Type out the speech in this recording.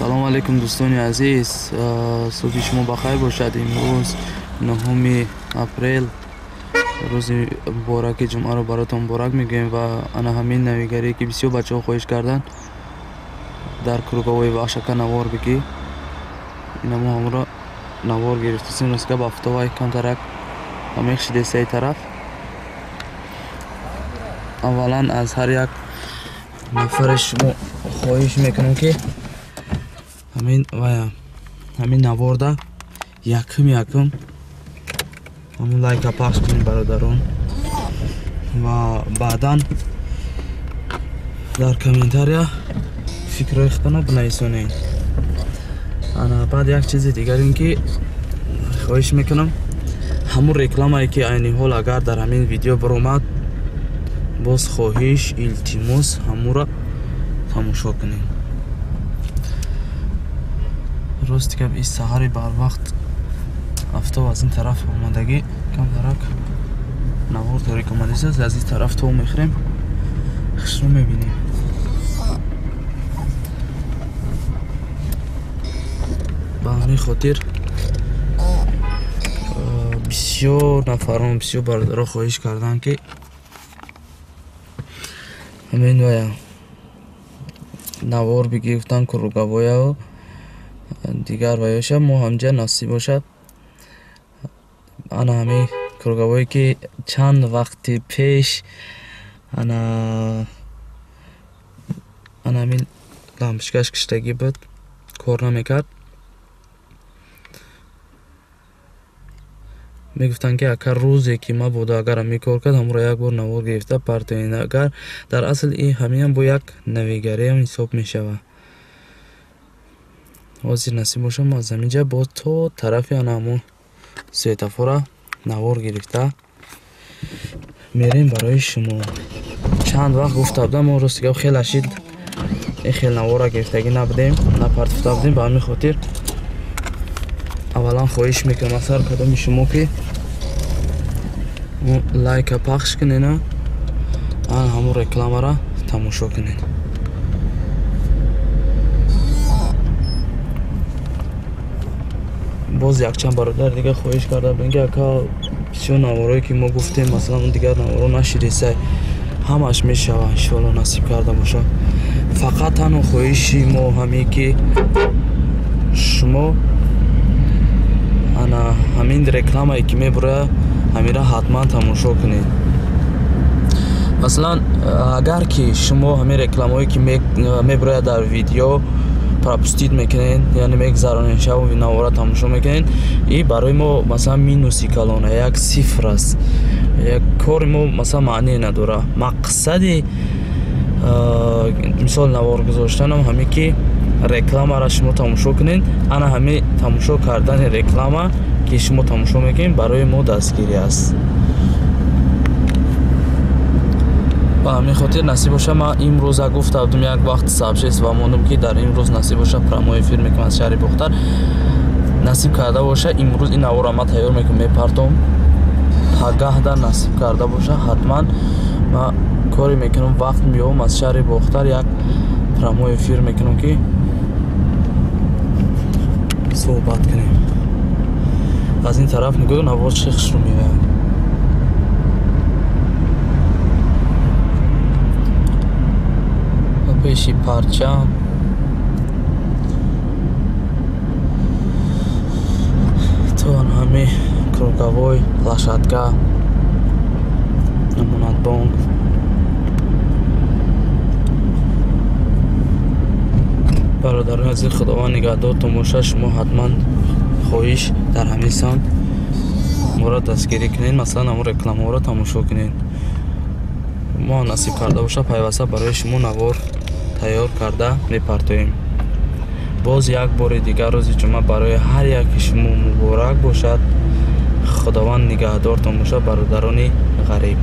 салому алейкум дӯстони азиз, субҳи шумо бахайр бошад. имрӯз 9 апрел рӯзи мубораки ҷумъаро баротон муборак мегӯем ва ана ҳамин навигарие ки бисёр бачаҳо хоҳиш карданд дар круговои вахшака навор бигӣ. инамо ҳамро навор гирифтасем рӯзка ба футовай камтарак ва мехшиде сей тараф. аввалан аз ҳар як нафари шумо хоҳиш мекунам ки ҳамин наворда якум ҳамун лайка пахш кунем бародарон ва баъдан дар комментария фикрҳои худтона бинависонем. баъд як чизи дигар ин ки хоҳиш мекунам ҳамун рекламае ки айни ҳол агар дар ҳамин видео баромад, боз хоҳиш илтимос ҳамура тамошо кунем. рости гап ин саҳари барвақт афтоб аз ин тараф омадагӣ камтарак навор торик омадааст. аз ин тараф то мехӯрем хушро мебинем. ба ҳамин хотир бисёр нафарон бисёр бародарон хоҳиш карданд ки ҳамин навор бигирифтан круговояо дигар ваёша мо ҳамҷа насиб бошад. ана ҳамин круговое ки чанд вақти пеш ана ҳамин лампочкаш киштагӣ буд, кор намекард. мегуфтанд ки акар рӯзе ки мабода агар ҳамин кор кард ҳамуро як бор навор гирифта партоен. агар дар асл ин ҳамиам бо як навигареам ҳисоб мешавад. ҳозир насиб бошад мо аз ҳаминҷа бо то тарафи ана ҳамон светофора навор гирифта мерем барои шумо. чанд вақт гуфта будам мо рости гап хел ашид ин хел навора гирифтагӣ набудем, напартофта будем. ба ҳамин хотир аввалан хоҳиш мекунам аз ҳар кадоми шумо ки лайка пахш кунена, ҳамон рекламара тамошо кунед. боз якчанд бародар дигар хоҳиш карда будем ки ака бисёр наворое ки мо гуфтем, масалан он дигар наворо нашидесай, ҳамаш мешава иншоалло насиб карда бошад. фақат танҳо хоҳиши мо ҳамин ки шумо ана ҳамин рекламае ки мебурад ҳамира ҳатман тамошо кунед. масалан агар ки шумо ҳамин рекламаое ки мебурад дар видео пропустит мекунед, яъне мегзаронед, шабу навора тамошо мекунед, ин барои мо масалан минуси калона як сифр аст. як кори мо масалан маъне надорад. мақсади мисол навор гузоштанам ҳамин ки рекламара шумо тамошо кунед. ана ҳамин тамошо кардани реклама ки шумо тамошо мекунед барои мо дастгирӣ аст. ба ҳамин хотир насиб боша ман имрӯза гуфта будам як вақт сабшест ва мондум ки дар имрӯз насиб боша прямой эфир мекунам аз шаҳри Бухтар. насиб карда боша имрӯз ин навора ман тайёр мекунам, мепартом пагаҳда насиб карда боша ҳатман ман коре мекунам, вақт меёбам аз шаҳри Бухтар як прямой эфир мекунам ки суҳбат кунем. аз ин тараф нигоҳ навор чӣ хушрӯ меояд. пеши парчам то ҳамин круговой площадка амонатбонк бародарони азиз, худованд нигаҳдор томоша. шумо ҳатман хоҳиш дар ҳамин самт моро дастгирӣ кунед, масалан ҳамон рекламаҳоро тамошо кунед. мо насиб карда боша пайваста барои шумо навор тайёр карда мепартоем. боз як бори дигар рӯзи ҷумъа барои ҳар яки шумо муборак бошад. худованд нигаҳдортон бошад бародарони ғариб.